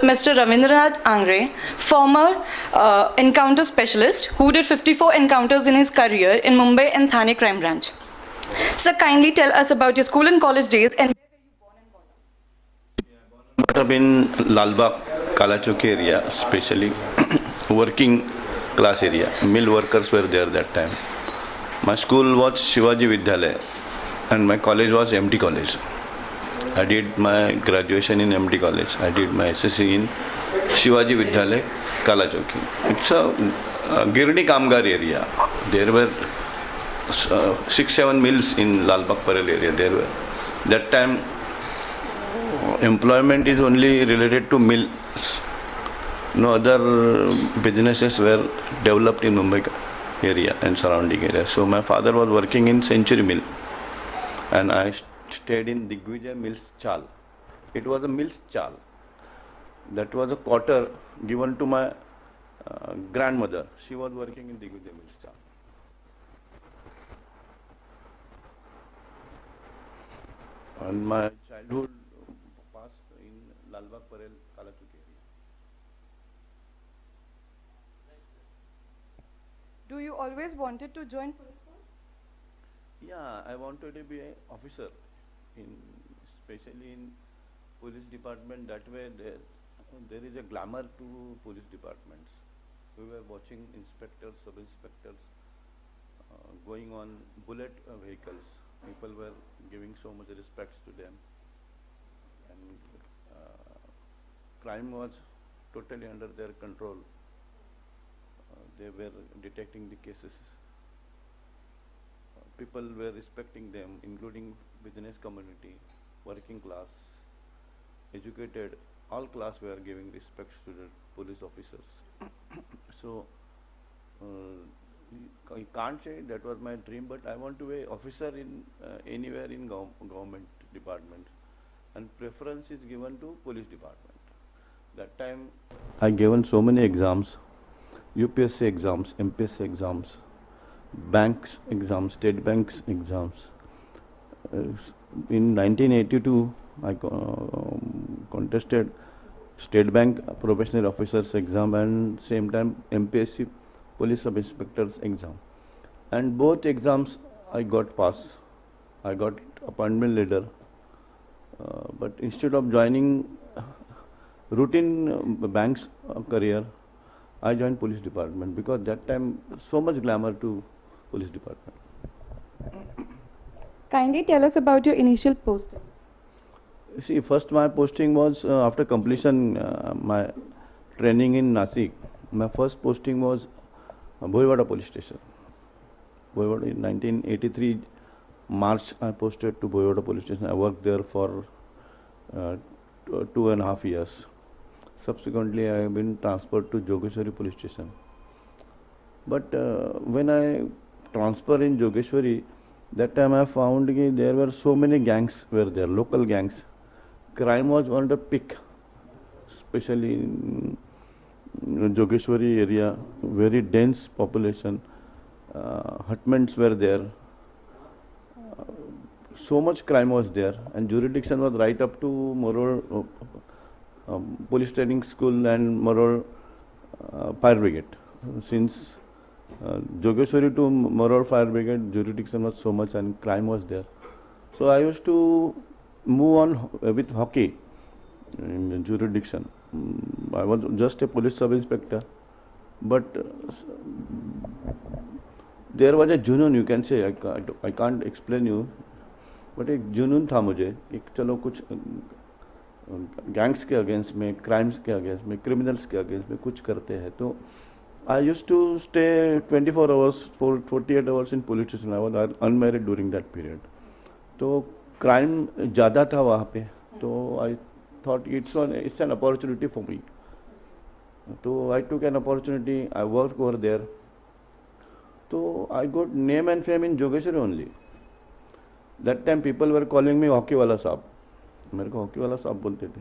Mr. Ravindranath Angre, former encounter specialist who did 54 encounters in his career in Mumbai and Thane crime branch. Sir, kindly tell us about your school and college days and Brought up in Lalbagh, Kalachowki area, especially working class area. Mill workers were there that time. My school was Shivaji Vidyalaya and my college was MD College. I did my graduation in MD College. I did my SSC in Shivaji Vidyalaya, Kalachowki. It's a Girni Kamgar area. There were 6-7 mills in Lalbagh Parel area. There were that time. Employment is only related to mills. No other businesses were developed in Mumbai area and surrounding area. So my father was working in Century Mill and I stayed in Digvijay Mills Chal. It was a Mills Chal. That was a quarter given to my grandmother. She was working in Digvijay Mills Chal. And my childhood passed in Lalbagh Parel, Kalachowki area. do you always wanted to join police force? Yeah, I wanted to be an officer, especially in police department. That way, there is a glamour to police departments. We were watching inspectors, sub-inspectors going on bullet vehicles. People were giving so much respect to them, and crime was totally under their control. They were detecting the cases. People were respecting them, including business community, working class, educated. All class were giving respect to the police officers. So I can't say that was my dream, but I want to be an officer in anywhere in government department, and preference is given to police department. That time I given so many exams, UPSC exams, MPSC exams, banks exams, state banks exams. In 1982, I contested State Bank Professional Officers exam and same time MPSC Police Sub Inspectors exam. And both exams I got pass. I got appointment letter. But instead of joining routine bank's career, I joined police department because that time so much glamour to police department. Kindly tell us about your initial postings. See, first my posting was after completion my training in Nasik. My first posting was Boyewada police station. Boyewada in 1983 March I posted to Boyewada police station. I worked there for 2.5 years. Subsequently, I have been transferred to Jogeshwari police station. But when I transferred in Jogeshwari, that time I found that there were so many gangs were there, local gangs. Crime was on the peak, especially in Jogeshwari area, very dense population. Hutments were there. So much crime was there, and jurisdiction was right up to Moror Police Training School and Moror Fire Brigade. Since Jogeshwari to Moror Fire Brigade, jurisdiction was so much and crime was there. So I used to move on with hockey in jurisdiction. I was just a police sub-inspector, but there was a junoon, you can say, I can't explain you, but एक जुनून था मुझे कि चलो कुछ gangs के against में, crimes के अगेंस्ट में, क्रिमिनल्स के अगेंस्ट में कुछ करते हैं. तो I used to stay 24 hours, 48 hours in police station. I was unmarried during that period. तो क्राइम ज़्यादा था वहाँ पे, तो I thought it's an opportunity for me. So I took an opportunity. I worked over there. So I got name and fame in Jogeshwari only. That time people were calling me hockey वाला साहब. मेरे को hockey वाला साहब बोलते थे.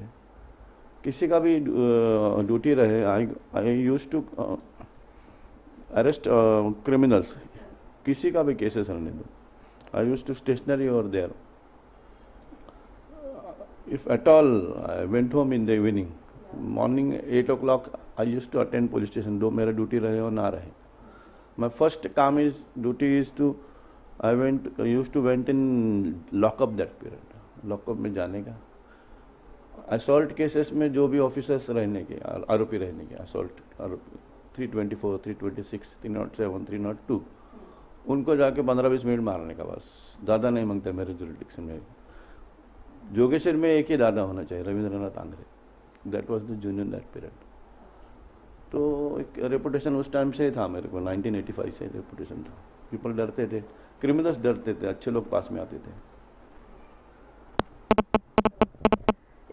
किसी का भी ड्यूटी रहे, I used to arrest criminals. किसी का भी केसेस रहने दो. I used to stationary over there. If at all I went home in the evening, morning 8 o'clock I use to attend police station, दो मेरा ड्यूटी रहे और ना रहे. माई फर्स्ट काम is duty is to I use to went in lockup that period. Lockup में जाने का असॉल्ट केसेस में जो भी ऑफिसर्स रहने के, आरोपी रहने के, असॉल्ट आरोपी 324, 326, 307, 302, उनको जाके 15-20 मिनट मारने का, बस. ज़्यादा नहीं मांगते मेरे जुरिडिक्शन में. जोगेश्वर में एक ही दादा होना चाहिए, Rabindranath Angre. That was the junior that period. तो एक रेपुटेशन उस टाइम से था मेरे को, 1985 से रेपुटेशन था. पीपल डरते थे, क्रिमिनल्स डरते थे, अच्छे लोग पास में आते थे.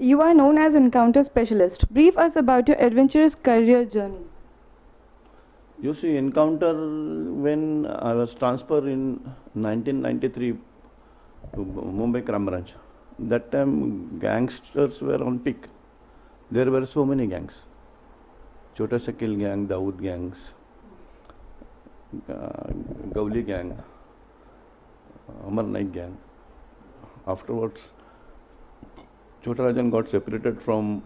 You are known as encounter specialist. Brief us about your adventurous career journey. You see, encounter, when I was transferred in 1993 to Mumbai Crime Branch, that time gangsters were on peak. There were so many gangs. Chota Shakil gang, Dawood gangs, Gawli gang, Amar Naik gang. Afterwards, Chota Rajan got separated from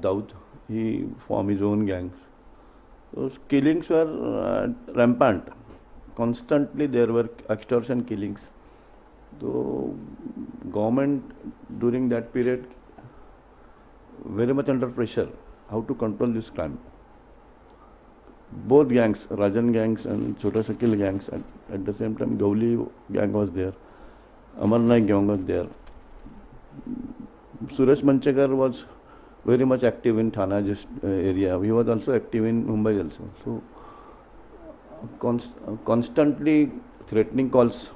Dawood. He formed his own gangs. Those killings were rampant. Constantly there were extortion killings. So government during that period very much under pressure how to control this crime. Both gangs, Rajan gangs and Chota Shakil gangs, at the same time Gawli gang was there, Amar Naik gang was there. Suresh Manchekar was very much active in Thana area. He was also active in Mumbai also. So constantly threatening calls,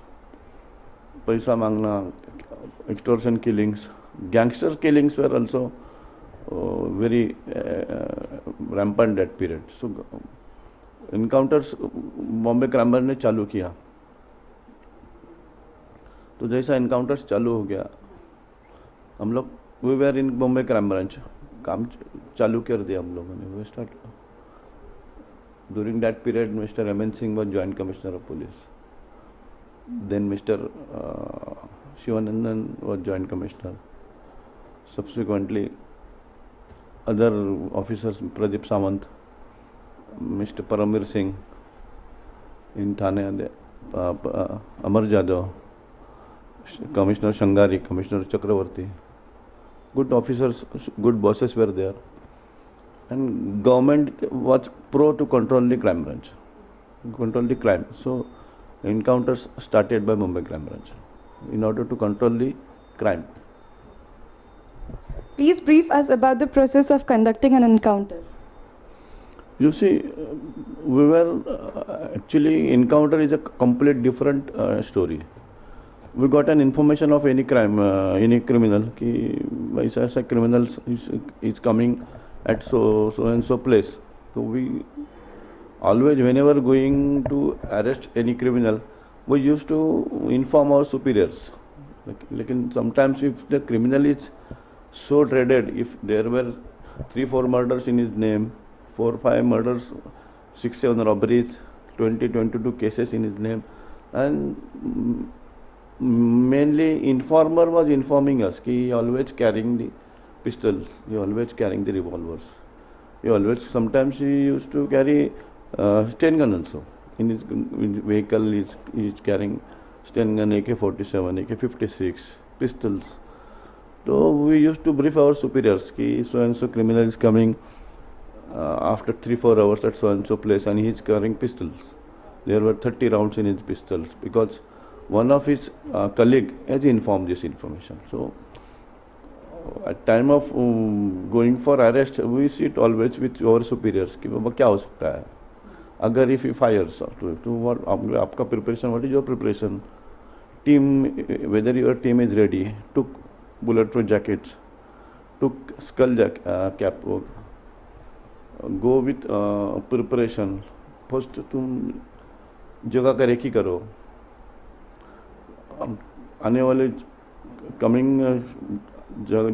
paisa mangna, extortion killings, gangster killings were also very rampant that period. So encounters Bombay crime branch ने चालू किया. तो जैसा encounters चालू हो गया, हम लोग we were in Bombay crime branch, काम चालू कर दिया हम लोगों ने. We start during that period. Mister M N Singh was joint commissioner of police. Then mister Shivanandan was joint commissioner. Subsequently other officers, Pradeep Sawant, mister Paramvir Singh in Thane, Amar Jadhav, Commissioner Shangari, Commissioner Chakravarti. Good officers, good bosses were there. And government was pro to control the crime branch, control the crime. So encounters started by Mumbai Crime Branch in order to control the crime. Please brief us about the process of conducting an encounter. You see, we were actually, encounter is a complete different story. We got an information of any crime, any criminal, कि ऐसा criminal is coming at so and so place. So we always, whenever going to arrest any criminal, we used to inform our superiors. Like sometimes if the criminal is so dreaded, if there were 3-4 murders in his name, 4-5 murders, 6-7 robberies, 20-22 cases in his name, and mainly informer was informing us कि he always carrying the pistols, he always carrying the revolvers, he always, sometimes he used to carry Sten gun also in his vehicle. He is carrying Sten gun, AK-47, AK-56, pistols. So we used to brief our superiors कि so and so criminal is coming after 3-4 hours at so and so place and he is carrying pistols. There were 30 rounds in his pistols because one of his colleague has informed this information. So at time of going for arrest, we sit always with our superiors कि बाबा क्या हो सकता है अगर if he fires to what आपका preparation, what is your preparation, team, whether your team is ready, took bulletproof jackets, took skull cap, go with preparation. First तुम जगह का रेकी करो, आने वाले कमिंग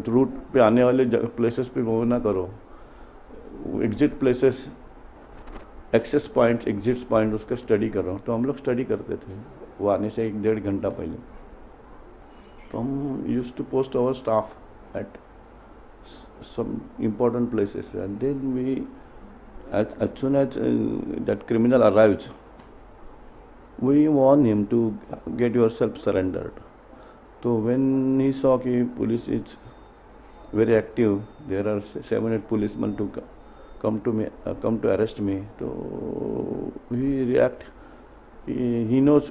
रूट पे आने वाले प्लेसेस पे मूव ना करो, exit places, access point, exit point उसका स्टडी करो. तो हम लोग स्टडी करते थे वो आने से 1-1.5 घंटा पहले. तो हम used to post our staff at some important places, and then we, as soon as that criminal arrives, we warn him to get yourself surrendered. So when he saw that police is very active, there are 7-8 policemen to come to arrest me. So he react. He knows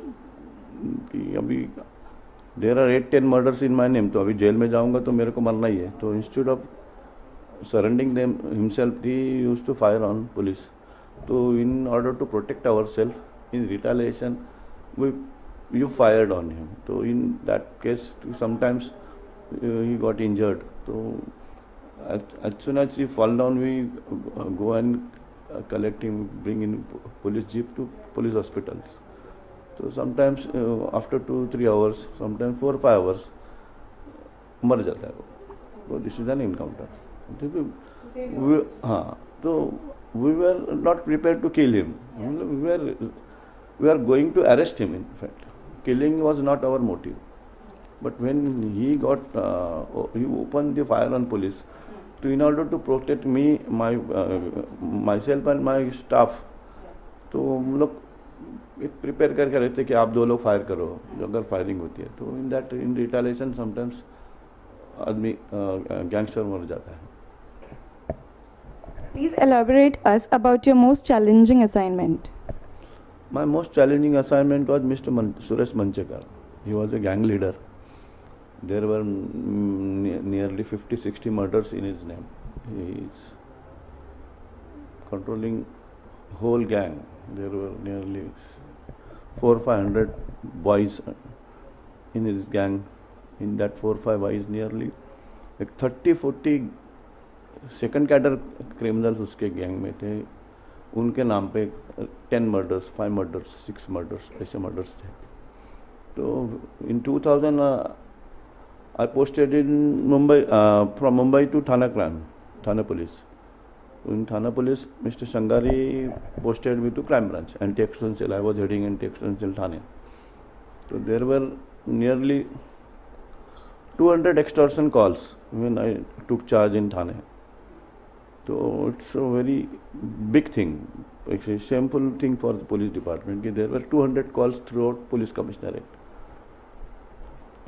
कि अभी there are 8-10 murders in my name, तो अभी jail में जाऊंगा तो मेरे को मरना ही है. तो instead of surrendering them himself, he used to fire on police. So in order to protect ourselves, in retaliation, you fired on him. So in that case, sometimes he got injured. So as soon as he fall down, we go and collect him, bring in police jeep to police hospitals. So sometimes after 2-3 hours, sometimes 4-5 hours, मर जाता है वो. So this is an encounter. हाँ, तो we were not prepared to kill him. We were going to arrest him. In fact, killing was not our motive. But when he opened the fire on police, in order to protect me, myself and my staff, तो हम लोग prepare करके रहते कि आप 2 लोग fire करो अगर फायरिंग होती है. तो इन रिटेलिएशन समटाइम्स आदमी गैंगस्टर मर जाता है. Please elaborate us about your most challenging assignment. My most challenging assignment was Mr. Suresh Manchekar. He was a gang leader. There were nearly 50-60 murders in his name. He is controlling whole gang. There were nearly 400-500 boys in his gang. In that 4-5 boys, nearly like 30-40 second cadre criminals उसके gang में थे. उनके नाम पे 10 murders, 5 murders, 6 murders, ऐसे murders थे. तो in 2000 I posted in Mumbai, from Mumbai to Thana police. In Thana police, Mr. Sangari posted me to crime branch, anti-extortion cell. I was heading anti-extortion cell Thane. So there were nearly 200 extortion calls when I took charge in Thane. So it's a very big thing, it's a shameful thing for the police department. There were 200 calls throughout police commissionerate,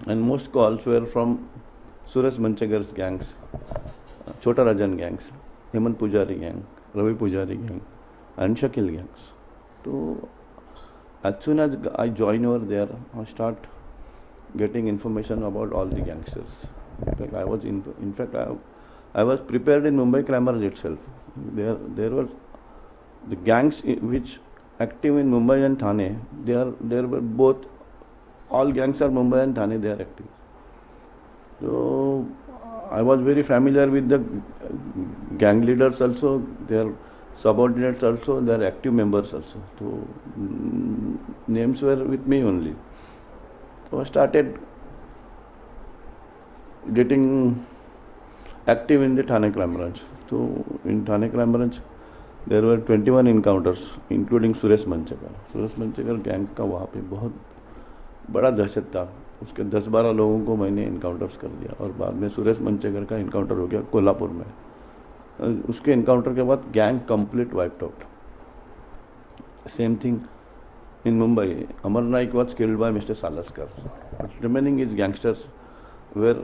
and most calls were from Suresh Manchekar's gangs, Chota Rajan gangs, Hemant Pujari gang, Ravi Pujari gang, and Shakil gangs. So as soon as I join over there, I start getting information about all the gangsters. In fact, I was prepared in Mumbai crime branch itself. There were the gangs which active in Mumbai and Thane. There were both, all gangs are Mumbai and Thane. They are active. So I was very familiar with the gang leaders also, their subordinates also, their active members also. So names were with me only. So I started getting active in the Thane crime branch. So in Thane crime branch, there were 21 encounters, including Suresh Manchekar. Suresh Manchekar gang का वहाँ पे बहुत बड़ा दहशत था. उसके 10-12 लोगों को मैंने इनकाउंटर्स कर दिया, और बाद में सुरेश मंचेकर का इनकाउंटर हो गया कोल्हापुर में. उसके इनकाउंटर के बाद gang complete wiped out. Same thing in Mumbai, Amar Naik was killed by Mr. Salaskar. Remaining his gangsters were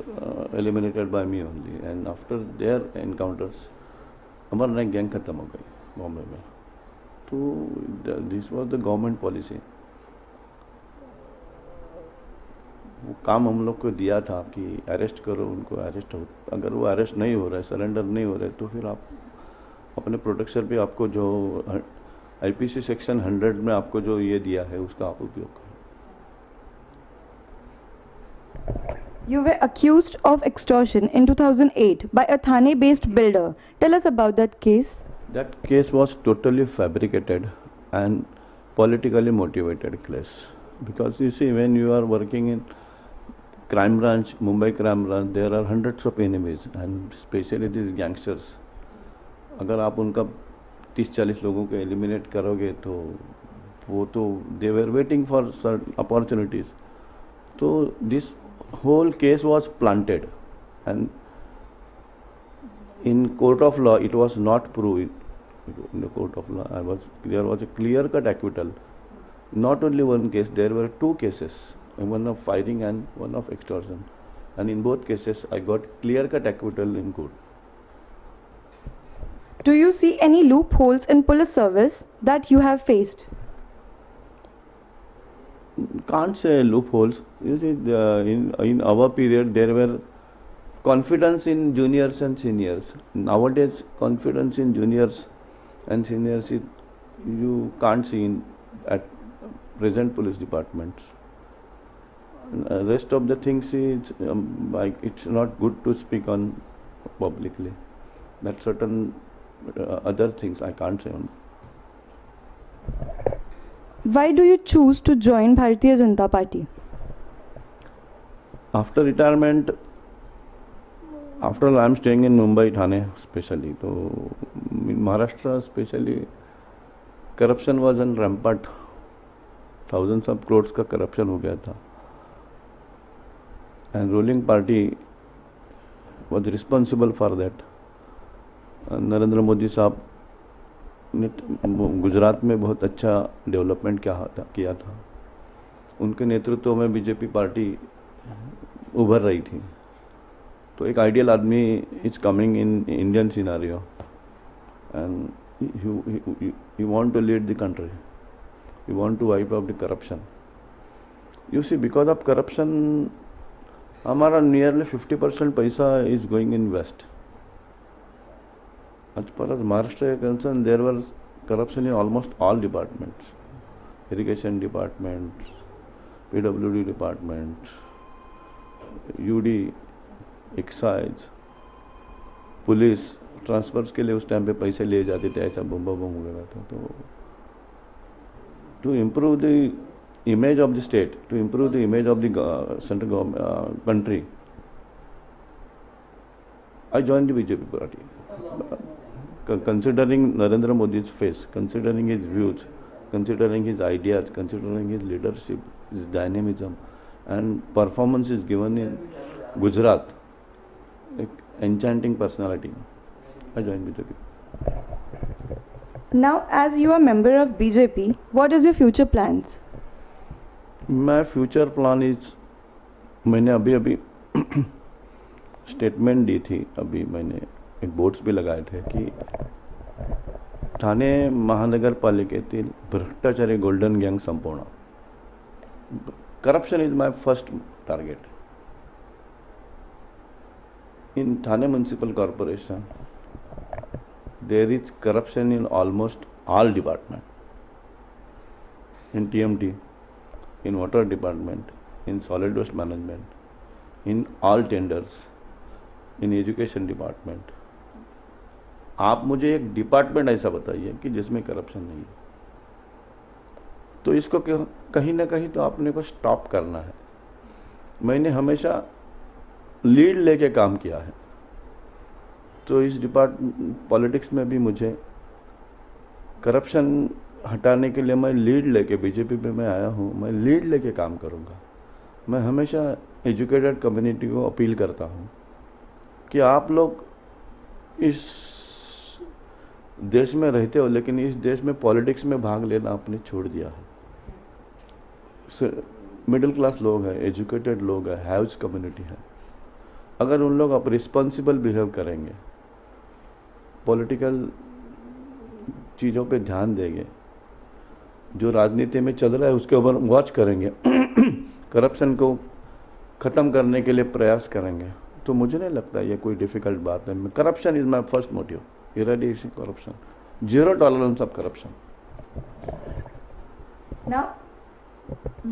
eliminated by me only, and after their encounters, Amar Naik gang खत्म हो गई बॉम्बे में. तो this was the government policy. वो काम हम लोग को दिया था कि अरेस्ट करो उनको, अरेस्ट हो. अगर वो अरेस्ट नहीं हो रहा है, सरेंडर नहीं हो रहा है, तो फिर आप अपने प्रोटेक्शन पे आपको जो आईपीसी सेक्शन 100 में आपको जो ये दिया है उसका आप उपयोग करें. You were accused of extortion in 2008 by a Thane-based builder. Tell us about that case. That case was totally fabricated and politically motivated case. Because you see, when you are working in crime branch, Mumbai crime branch, there are hundreds of enemies, and especially these gangsters. अगर आप उनका 30-40 लोगों को eliminate करोगे तो वो तो they were waiting for opportunities. So this whole case was planted, and in court of law, it was not proved in the court of law. There was a clear-cut acquittal. Not only one case, there were two cases, one of firing and one of extortion. And in both cases, I got clear-cut acquittal in court. Do you see any loopholes in police service that you have faced? Can't say loopholes. You see, in our period, there were confidence in juniors and seniors. Nowadays, confidence in juniors and seniors you can't see at present police departments. Rest of the things is like it's not good to speak on publicly. That certain other things I can't say on. Why do you choose to join Bharatiya Janata Party? After retirement, after all, I am staying in Mumbai, Thane especially. So in Maharashtra especially, corruption was on rampant. Thousands of crores का corruption हो गया था. And ruling party was responsible for that. Narendra Modi साहब ने गुजरात में बहुत अच्छा development किया था. उनके नेतृत्व में बीजेपी पार्टी उभर रही थी. तो एक आइडियल आदमी is coming in Indian scenario and you want to lead the country, you want to wipe out the corruption. You see, because of corruption हमारा नियरली 50% पैसा is going in waste. As far as Maharashtra is concerned, there was corruption in almost all departments. Irrigation department, PWD department, UD, excise, police transfers के लिए उस time पे पैसे लिए जाते थे, ऐसा बम बम हो गया था. तो to improve the image of the state, to improve the image of the central government country, I joined the BJP party. Considering Narendra Modi's face, considering his views, considering his ideas, considering his leadership, his dynamism, and performance is given in Gujarat, like enchanting personality, I joined BJP. Now, as you are member of BJP, what is your future plans? My future plan is, मैंने अभी statement दी थी, अभी मैंने एक boards भी लगाए थे कि ठाणे महानगर पालिकेतील भ्रष्टाचारी गोल्डन गँग संपवणं. Corruption is my first target. In Thane municipal corporation there is corruption in almost all department, in TMT, in water department, in solid waste management, in all tenders, in education department. आप मुझे एक department ऐसा बताइए कि जिसमें corruption नहीं है. तो इसको कहीं ना कहीं तो आपने को स्टॉप करना है. मैंने हमेशा लीड लेके काम किया है, तो इस पॉलिटिक्स में भी मुझे करप्शन हटाने के लिए मैं लीड लेके बीजेपी में मैं आया हूँ. मैं लीड लेके काम करूँगा. मैं हमेशा एजुकेटेड कम्युनिटी को अपील करता हूँ कि आप लोग इस देश में रहते हो, लेकिन इस देश में पॉलिटिक्स में भाग लेना आपने छोड़ दिया है. मिडिल क्लास लोग हैं, एजुकेटेड लोग हैं, हैव्स कम्युनिटी है. अगर उन लोग आप रिस्पॉन्सिबल बिहेव करेंगे, पॉलिटिकल चीज़ों पे ध्यान देंगे, जो राजनीति में चल रहा है उसके ऊपर वॉच करेंगे, करप्शन को ख़त्म करने के लिए प्रयास करेंगे, तो मुझे नहीं लगता ये कोई डिफ़िकल्ट बात है. Corruption is my first motive. Irradiation corruption, zero tolerance of corruption. Now,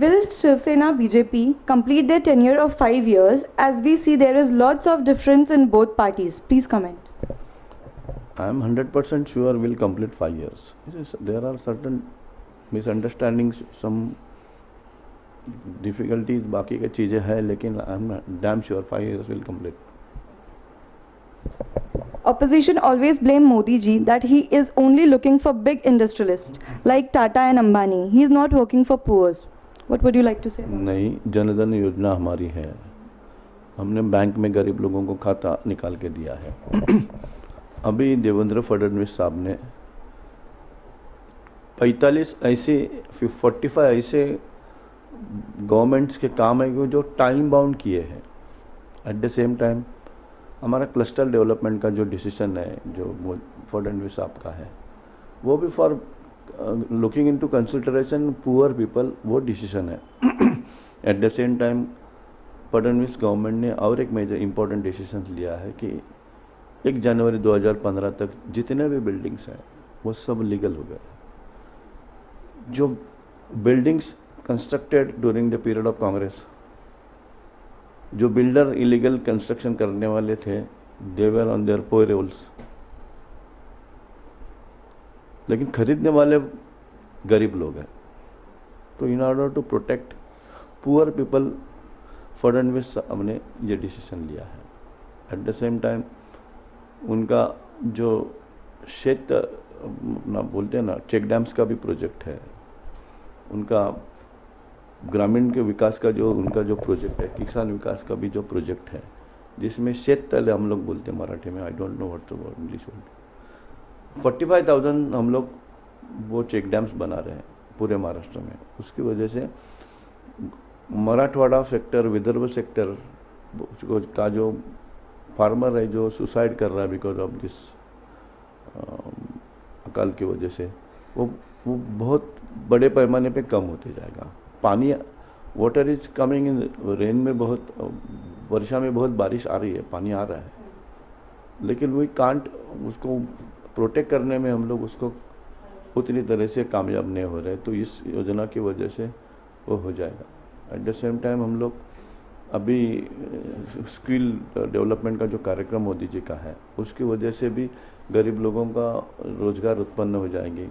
will Shiv Sena BJP complete their tenure of 5 years? As we see, there is lots of difference in both parties. Please comment. I am 100% sure we'll complete 5 years. There are certain misunderstandings, some difficulties, बाकी की चीज़ें हैं, लेकिन I am damn sure 5 years will complete. Opposition always blame Modi ji that he is only looking for big industrialists like Tata and Ambani. He is not working for poor. What would you like to say? नहीं, जनधन योजना हमारी है. हमने bank में गरीब लोगों को खाता निकाल के दिया है। अभी देवेंद्र फडणवीस साहब ने 45 ऐसे गवर्नमेंट्स के काम है जो टाइम बाउंड किए हैं। एट द सेम टाइम हमारा क्लस्टर डेवलपमेंट का जो डिसीजन है जो फडणवीस साहब का है वो भी for looking into consideration poor people वो डिसीजन है। At the same time Fadnavis government ने और एक मेजर इंपॉर्टेंट डिसीजन लिया है कि 1 जनवरी 2015 तक जितने भी बिल्डिंग्स हैं वो सब लीगल हो गए। जो buildings constructed during the period of Congress, जो बिल्डर इलीगल कंस्ट्रक्शन करने वाले थे, they were on their payrolls, लेकिन खरीदने वाले गरीब लोग हैं। तो in order to protect poor people Fadnavis साहब ने ये डिसीजन लिया है। एट द सेम टाइम उनका जो क्षेत्र ना बोलते हैं ना, चेक डैम्स का भी प्रोजेक्ट है, उनका ग्रामीण के विकास का जो उनका जो प्रोजेक्ट है, किसान विकास का भी जो प्रोजेक्ट है, जिसमें शेत तले हम लोग बोलते हैं मराठी में, I don't know what the word English word. 45,000 हम लोग वो चेक डैम्स बना रहे हैं पूरे महाराष्ट्र में। उसकी वजह से मराठवाड़ा सेक्टर, विदर्भ सेक्टर का जो फार्मर है जो सुसाइड कर रहा है बिकॉज ऑफ दिस अकाल की वजह से, वो बहुत बड़े पैमाने पे कम होते जाएगा। पानी, water is coming in rain में, बहुत वर्षा में बहुत बारिश आ रही है, पानी आ रहा है, लेकिन वी कांट उसको प्रोटेक्ट करने में हम लोग उसको उतनी तरह से कामयाब नहीं हो रहे। तो इस योजना की वजह से वो हो जाएगा। एट द सेम टाइम हम लोग अभी स्किल डेवलपमेंट का जो कार्यक्रम मोदी जी का है उसकी वजह से भी गरीब लोगों का रोजगार उत्पन्न हो जाएंगे।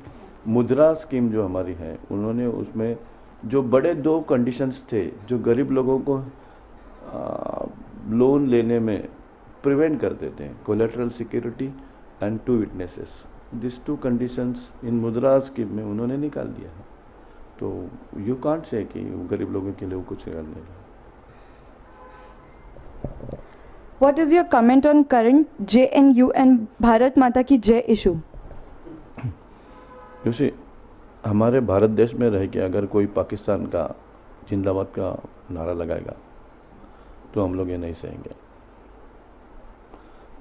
मुद्रा स्कीम जो हमारी है, उन्होंने उसमें जो बड़े 2 कंडीशंस थे जो गरीब लोगों को लोन लेने में प्रिवेंट कर देते हैं, collateral security and 2 witnesses, this 2 conditions इन मुद्रा स्कीम में उन्होंने निकाल दिया है। तो यू कांट से कि गरीब लोगों के लिए वो कुछ कर नहीं रहा। What is your comment on current JNU and Bharat Mata की जय issue? यूसी हमारे भारत देश में रह के अगर कोई पाकिस्तान का जिंदाबाद का नारा लगाएगा तो हम लोग ये नहीं सहेंगे।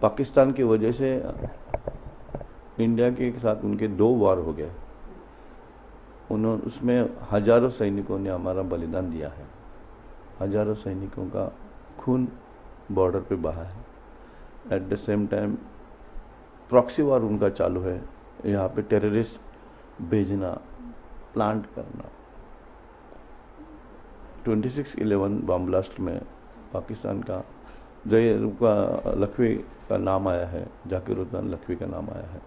पाकिस्तान की वजह से इंडिया के साथ उनके 2 वार हो गए। उसमें हजारों सैनिकों ने हमारा बलिदान दिया है, हजारों सैनिकों का खून बॉर्डर पे बहा है। At the same time proxy वार उनका चालू है, यहाँ पे टेररिस्ट भेजना, प्लांट करना। 26/11 बम ब्लास्ट में पाकिस्तान का लखवी का नाम आया है, जाकिर उद्दीन लखवी का नाम आया है।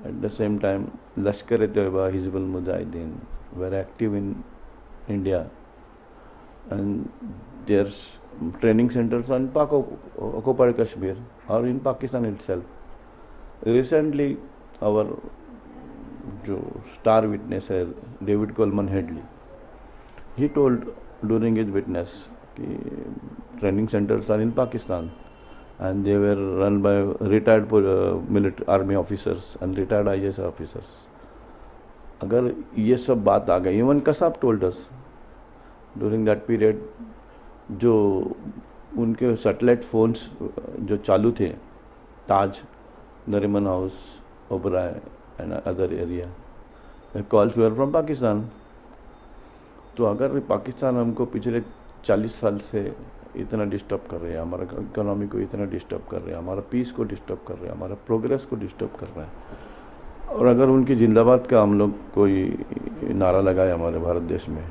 At the same time Lashkar e Taiba, Hizbul Mujahideen were active in India and their training centers on occupied Kashmir or in Pakistan itself. Recently, our जो star witness है David Coleman Headley, he told during his witness कि training centers are in Pakistan and they were run by retired military army officers and retired IAS officers. अगर ये सब बात आ गई, even Kasab told us during that period, जो उनके satellite phones जो चालू थे, Taj, Nariman House, Oberoi and other area, calls were from Pakistan. तो अगर पाकिस्तान हमको पिछले 40 साल से इतना डिस्टर्ब कर रहे हैं, हमारा इकोनॉमी को इतना डिस्टर्ब कर रहे हैं, हमारा पीस को डिस्टर्ब कर रहे हैं, हमारा प्रोग्रेस को डिस्टर्ब कर रहा है, और अगर उनकी जिंदाबाद का हम लोग कोई नारा लगाए हमारे भारत देश में,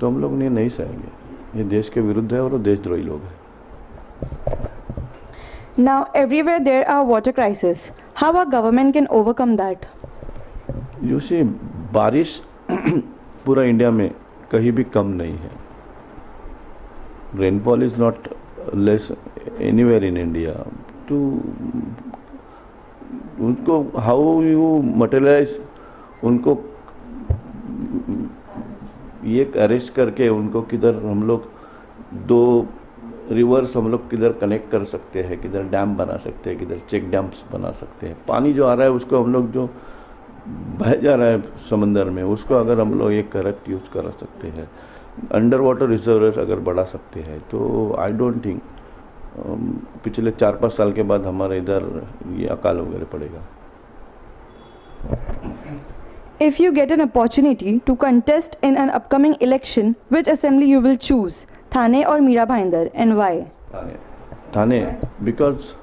तो हम लोग नहीं सहेंगे। ये देश के विरुद्ध है और वो देशद्रोही लोग हैं। Now everywhere there are water crisis. How our government can overcome that? You see, बारिश पूरा इंडिया में कहीं भी कम नहीं है। Rainfall is not less anywhere in India. To उनको how you materialize, उनको ये अरेस्ट करके उनको किधर हम लोग 2 रिवर्स हम लोग किधर कनेक्ट कर सकते हैं, किधर डैम बना सकते हैं, किधर चेक डैम्स बना सकते हैं। पानी जो आ रहा है उसको हम लोग जो बह जा रहा है समंदर में, उसको अगर हम लोग एक करेक्ट यूज़ कर सकते हैं, अंडर वाटर रिजर्वर अगर बढ़ा सकते हैं, तो आई डोंट थिंक पिछले 4-5 साल के बाद हमारे इधर ये अकाल वगैरह पड़ेगा। If you get an opportunity to contest in an upcoming election, which assembly you will choose, Thane or Mira Bhayandar, and why? Thane, because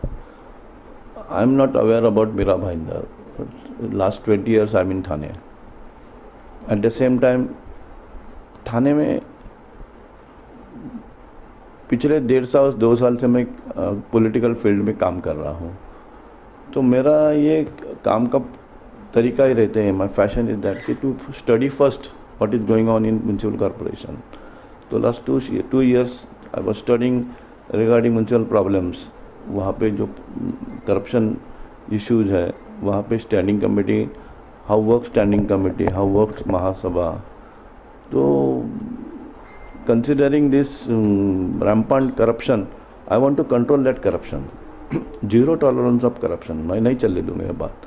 I'm not aware about Mira Bhayandar. Last 20 years I'm in Thane. At the same time, थाने में पिछले 1.5-2 साल से मैं political field में काम कर रहा हूँ, तो मेरा ये काम का तरीका ही रहते हैं, माई फैशन इज दैट कि to study first what is going on in municipal corporation. तो last 2 years I was studying regarding municipal problems, वहाँ पे जो करप्शन इश्यूज है, वहाँ पे standing committee, how work standing committee, how work महासभा। तो considering this rampant corruption, I want to control that corruption. Zero tolerance of corruption, मैं नहीं चलने दूंगा ये बात।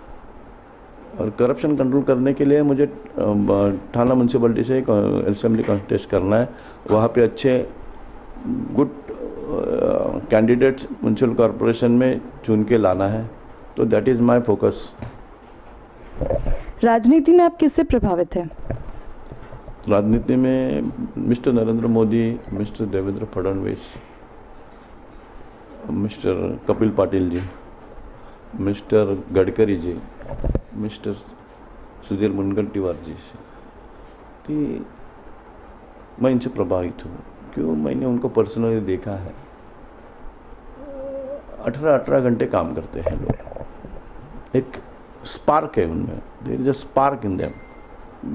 और करप्शन कंट्रोल करने के लिए मुझे थाना म्यूनसिपलिटी से एक असेंबली कॉन्टेस्ट करना है, वहाँ पे अच्छे गुड कैंडिडेट्स म्यूनसिपल कॉरपोरेशन में चुन के लाना है, तो दैट इज़ माय फोकस। राजनीति में आप किससे प्रभावित हैं? राजनीति में mister Narendra Modi, mister Devendra Fadnavis, mister Kapil Patil ji, mister Gadkari ji, mister Sudhir Mungantiwar ji से, कि मैं इनसे प्रभावित हूँ। क्यों? मैंने उनको पर्सनली देखा है। 18 घंटे काम करते हैं लोग, एक स्पार्क है उनमें, there is a spark in them,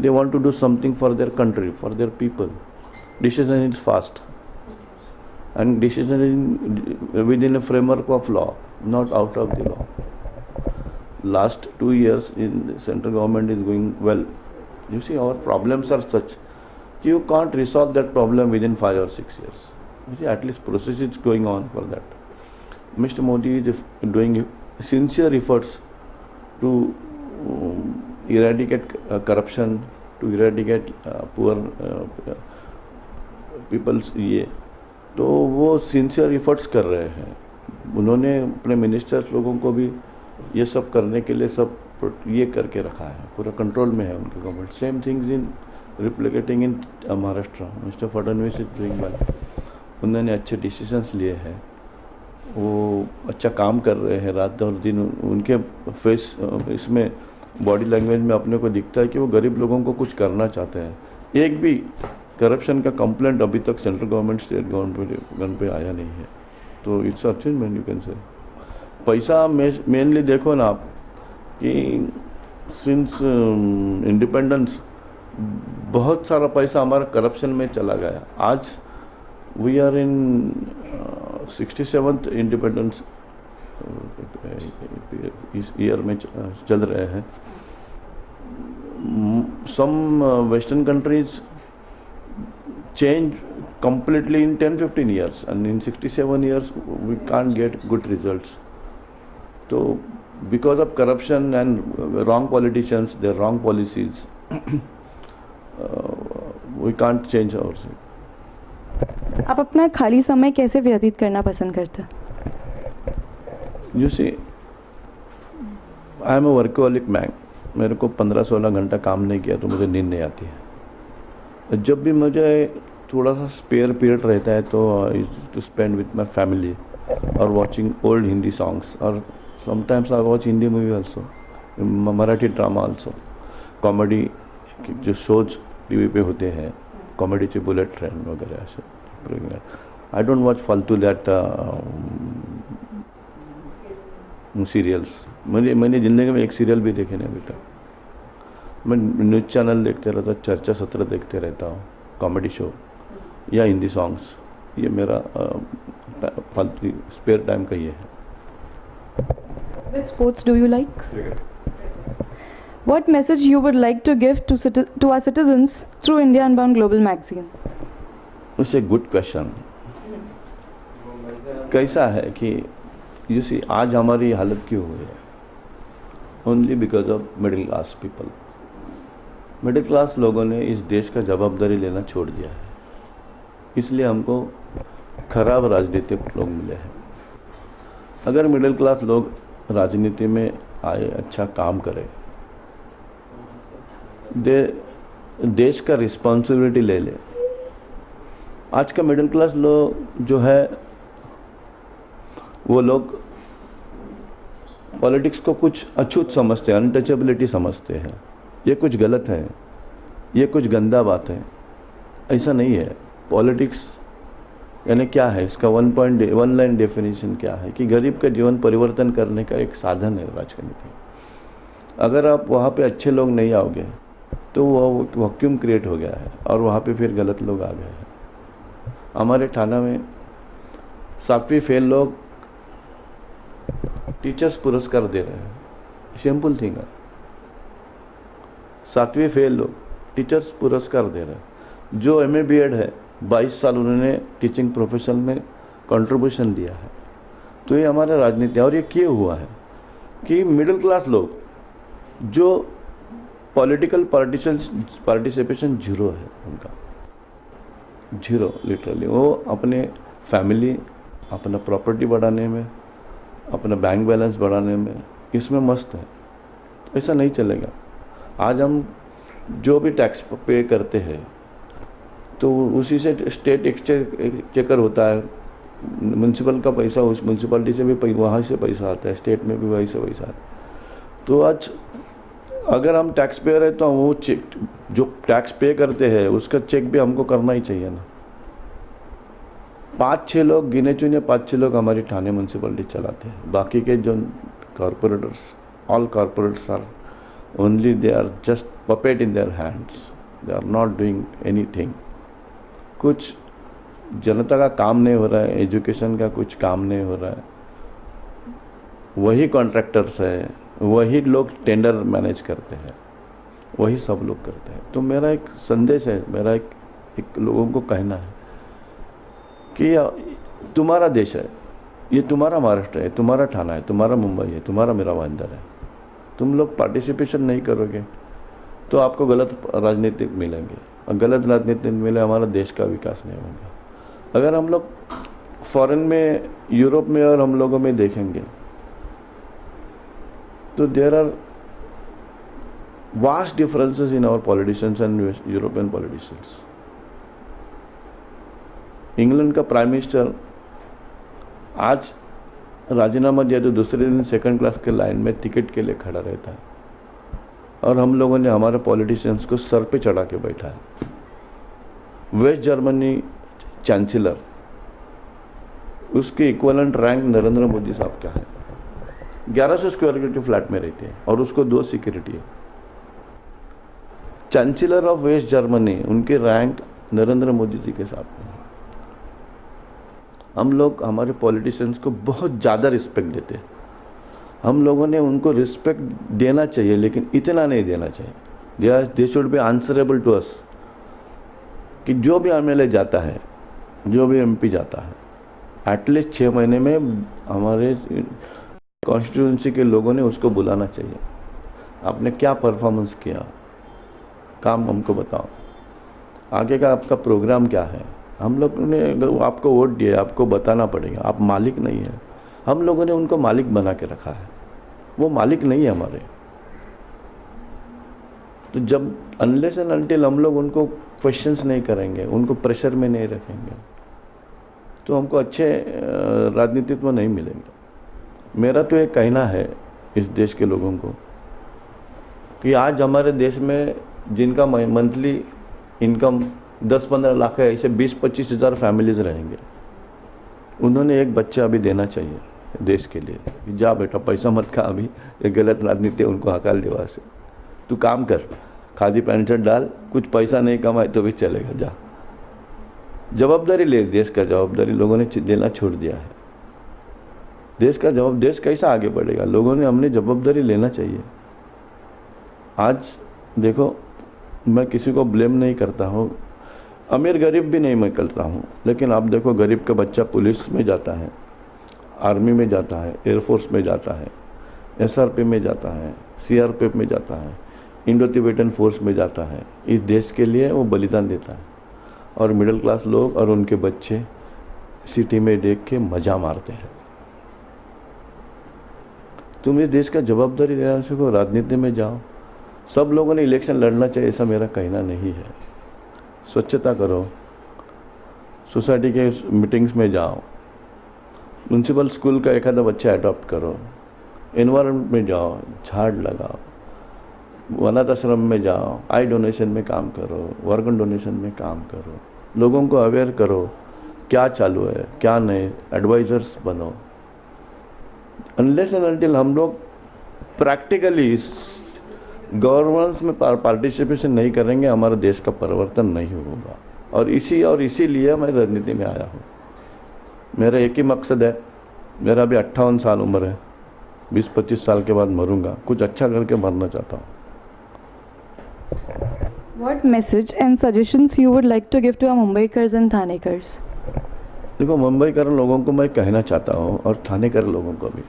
they want to do something for their country, for their people. Decision is fast and decision is within a framework of law, not out of the law. Last 2 years in the central government is going well. You see, our problems are such you can't resolve that problem within 5 or 6 years. You see, at least process is going on for that. Mr. Modi is doing sincere efforts to eradicate corruption, to eradicate poor people's ये, तो वो sincere efforts कर रहे हैं। उन्होंने अपने ministers लोगों को भी ये सब करने के लिए सब ये करके रखा है, पूरा कंट्रोल में है उनकी government. Same things in replicating in Maharashtra, mister Fadnavis is doing well, उन्होंने अच्छे डिसीजंस लिए हैं, वो अच्छा काम कर रहे हैं रात और दिन। उनके फेस इसमें बॉडी लैंग्वेज में अपने को दिखता है कि वो गरीब लोगों को कुछ करना चाहते हैं। एक भी करप्शन का कंप्लेंट अभी तक सेंट्रल गवर्नमेंट स्टेट गवर्नमेंट पे आया नहीं है, तो it's achievement you can say. पैसा मेनली देखो ना आप कि सिंस इंडिपेंडेंस बहुत सारा पैसा हमारा करप्शन में चला गया। आज we are in 67th independence इस ईयर में चल रहे हैं। Some western countries change completely in 10-15 years, and in 67 years we can't get good results. So because of corruption and wrong politicians, their wrong policies, we can't change ourselves. आप अपना खाली समय कैसे व्यतीत करना पसंद करते हैं? You see, I am a workaholic man. मेरे को 15-16 घंटा काम नहीं किया तो मुझे नींद नहीं आती है। जब भी मुझे थोड़ा सा स्पेयर पीरियड रहता है तो I used to spend with my family और वॉचिंग ओल्ड हिंदी सॉन्ग्स, और sometimes I watch Hindi movie also, Marathi drama also, comedy जो शोज टीवी पे होते हैं, कॉमेडीचे बुलेट ट्रेन वगैरह ऐसे। आई डोंट वॉच फालतू दैट सीरियल्स। मैंने ज़िंदगी में एक सीरियल भी देखे नहीं अभी तक। मैं न्यूज़ चैनल देखते रहता हूँ, चर्चा सत्र देखते रहता हूँ, कॉमेडी शो या हिंदी सॉन्ग्स, ये मेरा फालतू स्पेयर टाइम का ये है। Which sports do you like? What message you would like to give to our citizens through India Unbound Global magazine? It's a good question. कैसा है कि यू सी आज हमारी हालत क्यों हुई है, only because of middle class people. Middle class लोगों ने इस देश का जवाबदारी लेना छोड़ दिया है, इसलिए हमको खराब राजनीतिक लोग मिले हैं। अगर मिडिल क्लास लोग राजनीति में आए, अच्छा काम करें, देश का रिस्पॉन्सिबिलिटी ले ले। आज का मिडिल क्लास लोग जो है वो लोग पॉलिटिक्स को कुछ अछूत समझते हैं, अनटचेबिलिटी समझते हैं। ये कुछ गलत है, ये कुछ गंदा बात है, ऐसा नहीं है। पॉलिटिक्स यानी क्या है, इसका वन लाइन डेफिनेशन क्या है कि गरीब का जीवन परिवर्तन करने का एक साधन है राजनीति। अगर आप वहाँ पे अच्छे लोग नहीं आओगे तो वो वैक्यूम क्रिएट हो गया है और वहाँ पे फिर गलत लोग आ गए हैं। हमारे थाना में 7वीं फेल लोग टीचर्स पुरस्कार दे रहे हैं, सिंपल थिंग है। 7वीं फेल लोग टीचर्स पुरस्कार दे रहे हैं। जो MA BEd है, 22 साल उन्होंने टीचिंग प्रोफेशन में कंट्रीब्यूशन दिया है। तो ये हमारा राजनीति है और ये क्यों हुआ है कि मिडिल क्लास लोग जो पॉलिटिकल पार्टिसिपेशन जीरो है, उनका जीरो लिटरली। वो अपने फैमिली, अपना प्रॉपर्टी बढ़ाने में, अपना बैंक बैलेंस बढ़ाने में, इसमें मस्त है। तो ऐसा नहीं चलेगा। आज हम जो भी टैक्स पे करते हैं तो उसी से स्टेट एक्सचेकर होता है, म्यूनसिपल का पैसा उस म्यूनसिपलिटी से भी वहाँ से पैसा आता है, स्टेट में भी वहीं से पैसा आता है। तो आज अगर हम टैक्स पेयर है तो वो चेक जो टैक्स पे करते हैं उसका चेक भी हमको करना ही चाहिए ना। 5-6 लोग गिने चुने 5-6 लोग हमारी ठाणे म्यूनसिपलिटी चलाते हैं। बाकी के जो corporators, all corporates are only they are just puppet in their hands, they are not doing anything. कुछ जनता का काम नहीं हो रहा है, एजुकेशन का कुछ काम नहीं हो रहा है। वही कॉन्ट्रैक्टर्स है, वही लोग टेंडर मैनेज करते हैं, वही सब लोग करते हैं। तो मेरा एक संदेश है, मेरा एक लोगों को कहना है कि तुम्हारा देश है, ये तुम्हारा महाराष्ट्र है, तुम्हारा ठाणा है, तुम्हारा मुंबई है, तुम्हारा मेरा भाईंदर है। तुम लोग पार्टिसिपेशन नहीं करोगे तो आपको गलत राजनीतिक मिलेंगे, और गलत राजनीतिक मिले हमारा देश का विकास नहीं होगा। अगर हम लोग फॉरेन में, यूरोप में और हम लोगों में देखेंगे तो there are vast differences in our politicians and European politicians. England का प्राइम मिनिस्टर आज राजीनामा दिया तो दूसरे दिन सेकंड क्लास के लाइन में टिकट के लिए खड़ा रहता है, और हम लोगों ने हमारे पॉलिटिशियंस को सर पे चढ़ा के बैठा है। वेस्ट जर्मनी चांसलर, उसके इक्वलेंट रैंक नरेंद्र मोदी साहब का है। 1100 स्क्वायर फीट के फ्लैट में रहते हैं और उसको 2 सिक्योरिटी है। चांसलर ऑफ वेस्ट जर्मनी, उनके रैंक नरेंद्र मोदी जी के साथ में। हम लोग हमारे पॉलिटिशियंस को बहुत ज़्यादा रिस्पेक्ट देते हैं। हम लोगों ने उनको रिस्पेक्ट देना चाहिए, लेकिन इतना नहीं देना चाहिए। They should be answerable to us कि जो भी MLA जाता है, जो भी MP जाता है, एटलीस्ट 6 महीने में हमारे कॉन्स्टिट्यूंसी के लोगों ने उसको बुलाना चाहिए। आपने क्या परफॉर्मेंस किया, काम हमको बताओ, आगे का आपका प्रोग्राम क्या है। हम लोग ने आपको वोट दिया, आपको बताना पड़ेगा। आप मालिक नहीं है, हम लोगों ने उनको मालिक बना के रखा है, वो मालिक नहीं है हमारे। तो जब अनलेस एंड अनटिल हम लोग उनको क्वेश्चंस नहीं करेंगे, उनको प्रेशर में नहीं रखेंगे, तो हमको अच्छे राजनीतित्व नहीं मिलेंगे। मेरा तो ये कहना है इस देश के लोगों को कि आज हमारे देश में जिनका मंथली इनकम 10-15 लाख है, ऐसे 20-25 हज़ार फैमिलीज रहेंगे। उन्होंने एक बच्चा अभी देना चाहिए देश के लिए। जा बेटा, पैसा मत खा, अभी ये गलत राजनीति है, उनको हकाल दे वहाँ से। तू काम कर, खादी पैंट शर्ट डाल, कुछ पैसा नहीं कमाए तो भी चलेगा, जा। जवाबदारी ले, देश का जवाबदारी लोगों ने देना छोड़ दिया है। देश का जवाब, देश कैसा आगे बढ़ेगा, लोगों ने, हमने जवाबदारी लेना चाहिए। आज देखो, मैं किसी को ब्लेम नहीं करता हूँ, अमीर गरीब भी नहीं मैं करता हूँ, लेकिन आप देखो गरीब का बच्चा पुलिस में जाता है, आर्मी में जाता है, एयरफोर्स में जाता है, SRP में जाता है, CRPF में जाता है, इंडो तिब्बतन फोर्स में जाता है, इस देश के लिए वो बलिदान देता है। और मिडिल क्लास लोग और उनके बच्चे सिटी में देख के मज़ा मारते हैं। तुम इस देश का जवाबदारी लेना सीखो, राजनीति में जाओ। सब लोगों ने इलेक्शन लड़ना चाहिए ऐसा मेरा कहना नहीं है। स्वच्छता करो, सोसाइटी के मीटिंग्स में जाओ, म्यूनसिपल स्कूल का एक आधा बच्चा अडॉप्ट करो, एनवायरनमेंट में जाओ, झाड़ लगाओ, अनाथ आश्रम में जाओ, आई डोनेशन में काम करो, ऑर्गन डोनेशन में काम करो, लोगों को अवेयर करो क्या चालू है क्या नहीं, एडवाइजर्स बनो। अनलेस एंड अनटिल हम लोग प्रैक्टिकली गवर्नेंस में पार्टिसिपेशन नहीं करेंगे, हमारे देश का परिवर्तन नहीं होगा। और इसीलिए मैं राजनीति में आया हूँ। मेरा एक ही मकसद है, मेरा अभी 58 साल उम्र है, 20-25 साल के बाद मरूंगा, कुछ अच्छा करके मरना चाहता हूँ। What message and suggestions you would like to give to our Mumbaikars and Thanekars? देखो, मुंबईकर लोगों को मैं कहना चाहता हूँ और थानेकर लोगों को भी,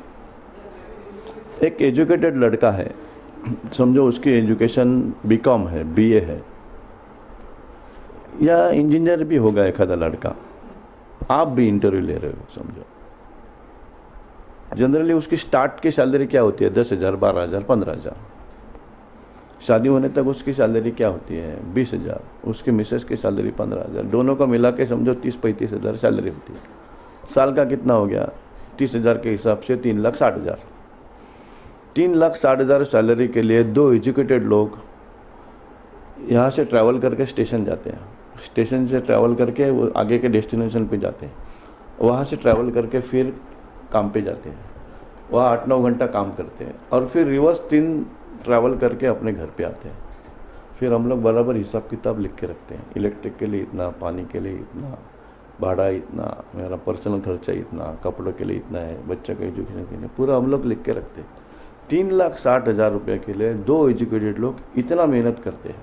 एक एजुकेटेड लड़का है, समझो उसकी एजुकेशन BCom है, BA है, या इंजीनियर भी होगा एक आधा लड़का, आप भी इंटरव्यू ले रहे हो समझो। जनरली उसकी स्टार्ट की सैलरी क्या होती है? 10,000, 12,000, 15,000। शादी होने तक उसकी सैलरी क्या होती है? 20,000। उसकी मिसेस की सैलरी 15,000। दोनों को मिला के समझो 30-35 हज़ार सैलरी होती है। साल का कितना हो गया? 30,000 के हिसाब से 3,60,000। 3,60,000 सैलरी के लिए दो एजुकेटेड लोग यहाँ से ट्रैवल करके स्टेशन जाते हैं, स्टेशन से ट्रैवल करके वो आगे के डेस्टिनेशन पे जाते हैं, वहाँ से ट्रैवल करके फिर काम पे जाते हैं, वहाँ 8-9 घंटा काम करते हैं और फिर रिवर्स 3 ट्रैवल करके अपने घर पे आते हैं। फिर हम लोग बराबर हिसाब किताब लिख के रखते हैं, इलेक्ट्रिक के लिए इतना, पानी के लिए इतना, भाड़ा इतना, मेरा पर्सनल खर्चा इतना, कपड़ों के लिए इतना है, बच्चे का एजुकेशन के लिए, पूरा हम लोग लिख के रखते हैं। 3,60,000 रुपये के लिए दो एजुकेटेड लोग इतना मेहनत करते हैं।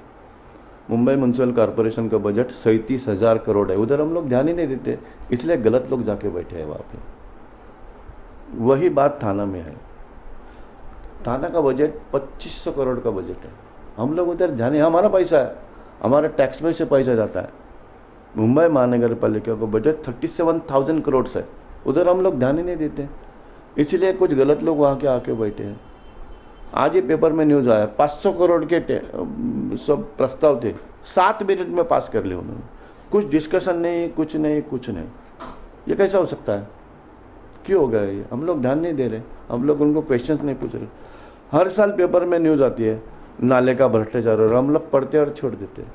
मुंबई म्यूनसिपल कॉरपोरेशन का बजट 37,000 करोड़ है, उधर हम लोग ध्यान ही नहीं देते, इसलिए गलत लोग जाके बैठे हैं वहाँ पे। वही बात थाना में है। थाना का बजट 2,500 करोड़ का बजट है, हम लोग उधर ध्यान, हमारा पैसा है, हमारे टैक्स में से पैसा जाता है। मुंबई महानगर पालिका का बजट 37,000 करोड़ है, उधर हम लोग ध्यान ही नहीं देते, इसलिए कुछ गलत लोग वहाँ के आके बैठे हैं। आज ही पेपर में न्यूज़ आया, 500 करोड़ के सब प्रस्ताव थे, 7 मिनट में पास कर लिए उन्होंने, कुछ डिस्कशन नहीं, कुछ नहीं। ये कैसा हो सकता है? क्यों हो गया ये? हम लोग ध्यान नहीं दे रहे, हम लोग उनको क्वेश्चंस नहीं पूछ रहे। हर साल पेपर में न्यूज़ आती है नाले का भ्रष्टाचार, और हम लोग पढ़ते और छोड़ देते हैं।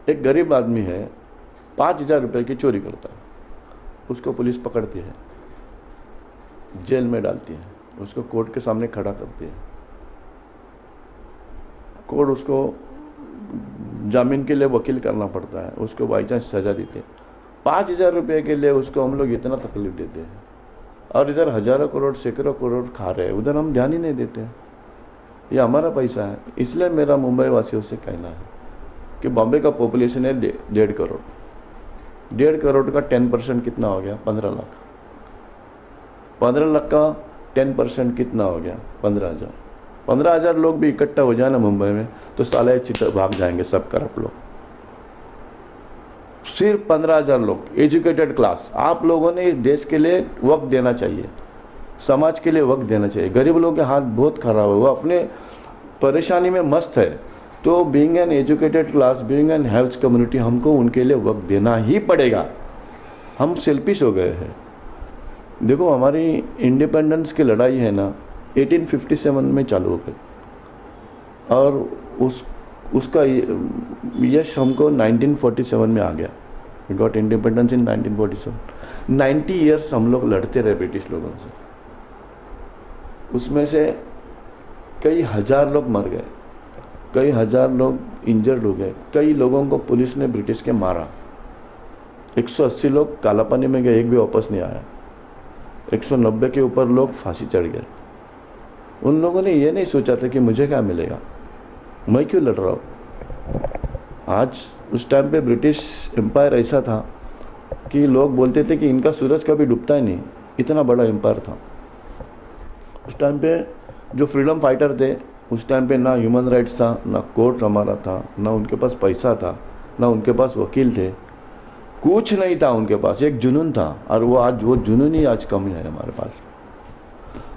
एक गरीब आदमी है, 5,000 रुपये की चोरी करता है, उसको पुलिस पकड़ती है, जेल में डालती है, उसको कोर्ट के सामने खड़ा करती है, कोर्ट उसको जामीन के लिए वकील करना पड़ता है, उसको बाई चांस सजा देते हैं। 5,000 रुपये के लिए उसको हम लोग इतना तकलीफ देते हैं, और इधर हजारों करोड़ सैकड़ों करोड़ खा रहे हैं, उधर हम ध्यान ही नहीं देते हैं। ये हमारा पैसा है। इसलिए मेरा मुंबई वासियों से कहना है कि बॉम्बे का पॉपुलेशन है 1.5 करोड़, 1.5 करोड़ का 10% कितना हो गया? 15 लाख। 15 लाख का 10% कितना हो गया? 15,000। 15,000 लोग भी इकट्ठा हो जाए ना मुंबई में, तो साले चिट्टा भाग जाएंगे सब करप्ट लोग। सिर्फ 15,000 लोग एजुकेटेड क्लास, आप लोगों ने इस देश के लिए वक्त देना चाहिए, समाज के लिए वक्त देना चाहिए। गरीब लोगों के हाथ बहुत खराब है, वो अपने परेशानी में मस्त है, तो being an educated class, being an health community, हमको उनके लिए वक्त देना ही पड़ेगा। हम सेल्फिश हो गए हैं। देखो, हमारी इंडिपेंडेंस की लड़ाई है ना 1857 में चालू हो गई, और उसका यश हमको 1947 में आ गया। We got independence in 1947। 90 years हम लोग लड़ते रहे ब्रिटिश लोगों से, उसमें से कई हजार लोग मर गए, कई हजार लोग इंजर्ड हो गए, कई लोगों को पुलिस ने ब्रिटिश के मारा। 180 लोग काला पानी में गए, एक भी वापस नहीं आया। 190 के ऊपर लोग फांसी चढ़ गए। उन लोगों ने ये नहीं सोचा था कि मुझे क्या मिलेगा, मैं क्यों लड़ रहा हूँ। आज उस टाइम पे ब्रिटिश एम्पायर ऐसा था कि लोग बोलते थे कि इनका सूरज कभी डूबता ही नहीं, इतना बड़ा एम्पायर था। उस टाइम पे जो फ्रीडम फाइटर थे, उस टाइम पे ना ह्यूमन राइट्स था, ना कोर्ट हमारा था, ना उनके पास पैसा था, ना उनके पास वकील थे, कुछ नहीं था उनके पास, एक जुनून था। और वो जुनून ही आज कम है हमारे पास।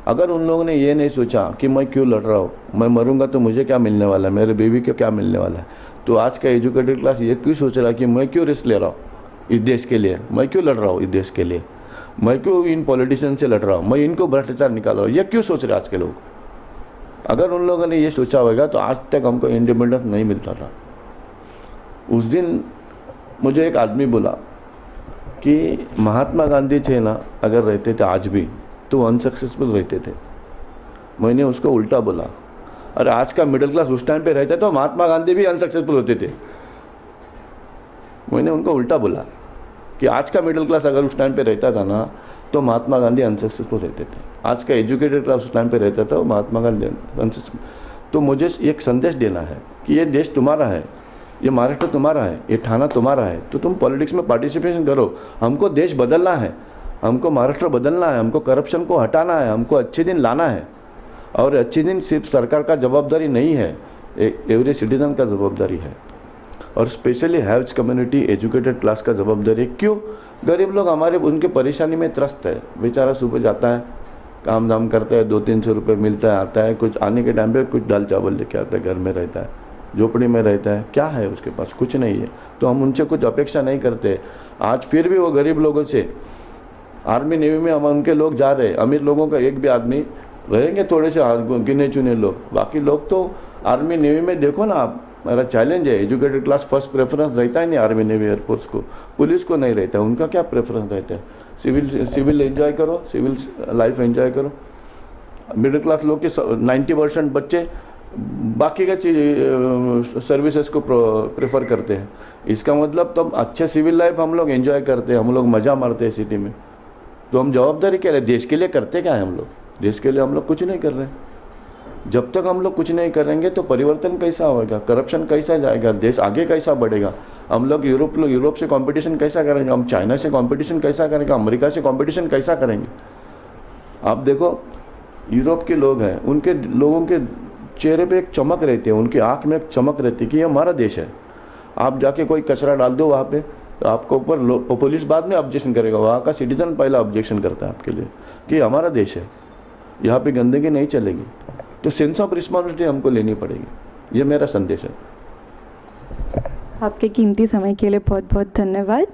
अगर उन लोगों ने ये नहीं सोचा कि मैं क्यों लड़ रहा हूँ, मैं मरूंगा तो मुझे क्या मिलने वाला है, मेरे बेबी को क्या मिलने वाला है, तो आज का एजुकेटेड क्लास ये क्यों सोच रहा है कि मैं क्यों रिस्क ले रहा हूँ इस देश के लिए, मैं क्यों लड़ रहा हूँ इस देश के लिए, मैं क्यों इन पॉलिटिशियन से लड़ रहा हूँ, मैं इनको भ्रष्टाचार निकाल रहा हूँ, ये क्यों सोच रहे आज के लोग। अगर उन लोगों ने ये सोचा होगा तो आज तक हमको इंडिपेंडेंस नहीं मिलता था। उस दिन मुझे एक आदमी बोला कि महात्मा गांधी थे ना, अगर रहते थे आज भी तो अनसक्सेसफुल रहते थे। मैंने उसको उल्टा बोला, अरे आज का मिडिल क्लास उस टाइम पे रहता तो महात्मा गांधी भी अनसक्सेसफुल होते थे। मैंने उनको उल्टा बोला कि आज का मिडिल क्लास अगर उस टाइम पे रहता था ना तो महात्मा गांधी अनसक्सेसफुल रहते थे। आज का एजुकेटेड क्लास उस टाइम पे रहता था, महात्मा गांधी अनसक्सेसफुल। तो मुझे एक संदेश देना है कि ये देश तुम्हारा है, ये महाराष्ट्र तुम्हारा है, ये ठाणा तुम्हारा है, तो तुम पॉलिटिक्स में पार्टिसिपेशन करो। हमको देश बदलना है, हमको महाराष्ट्र बदलना है, हमको करप्शन को हटाना है, हमको अच्छे दिन लाना है। और अच्छे दिन सिर्फ सरकार का जवाबदारी नहीं है, एवरी सिटीजन का जवाबदारी है, और specially haves community educated class का जवाबदारी है। क्यों? गरीब लोग हमारे उनके परेशानी में त्रस्त है। बेचारा सुबह जाता है, काम धाम करता है, 200-300 रुपये मिलता है, आता है, कुछ आने के टाइम पे कुछ दाल चावल लेके आता है, घर में रहता है, झोपड़ी में रहता है, क्या है उसके पास? कुछ नहीं है। तो हम उनसे कुछ अपेक्षा नहीं करते। आज फिर भी वो गरीब लोगों से आर्मी नेवी में हम उनके लोग जा रहे हैं। अमीर लोगों का एक भी आदमी रहेंगे, थोड़े से गिने चुने लोग, बाकी लोग तो आर्मी नेवी में देखो ना आप, मेरा चैलेंज है, एजुकेटेड क्लास फर्स्ट प्रेफरेंस रहता ही नहीं आर्मी नेवी एयरफोर्स को, पुलिस को नहीं रहता है। उनका क्या प्रेफरेंस रहता है? सिविल एंजॉय करो, सिविल लाइफ एंजॉय करो। मिडिल क्लास लोग के 90% बच्चे बाकी का चीज सर्विसेज को प्रेफर करते हैं। इसका मतलब तो अच्छे सिविल लाइफ हम लोग एंजॉय करते हैं, हम लोग मज़ा मारते हैं सिटी में। तो हम जवाबदारी क्या है, देश के लिए करते क्या है हम लोग? देश के लिए हम लोग कुछ नहीं कर रहे। जब तक हम लोग कुछ नहीं करेंगे तो परिवर्तन कैसा होगा, करप्शन कैसा जाएगा, देश आगे कैसा बढ़ेगा? हम लोग यूरोप से कंपटीशन कैसा करेंगे, हम चाइना से कंपटीशन कैसा करेंगे, अमेरिका से कंपटीशन कैसा करेंगे? आप देखो यूरोप के लोग हैं, उनके लोगों के चेहरे पे एक चमक रहती है, उनकी आँख में एक चमक रहती है कि ये हमारा देश है। आप जाके कोई कचरा डाल दो वहाँ पे, तो आपको ऊपर पुलिस बाद में ऑब्जेक्शन करेगा, वहाँ का सिटीजन पहला ऑब्जेक्शन करता है आपके लिए कि हमारा देश है, यहाँ पे गंदगी नहीं चलेगी। तो सेंस ऑफ रिस्पॉन्सिबिलिटी हमको लेनी पड़ेगी। ये मेरा संदेश है। आपके कीमती समय के लिए बहुत बहुत धन्यवाद।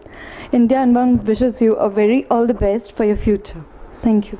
India unbound wishes you a very all the best for your future. Thank you.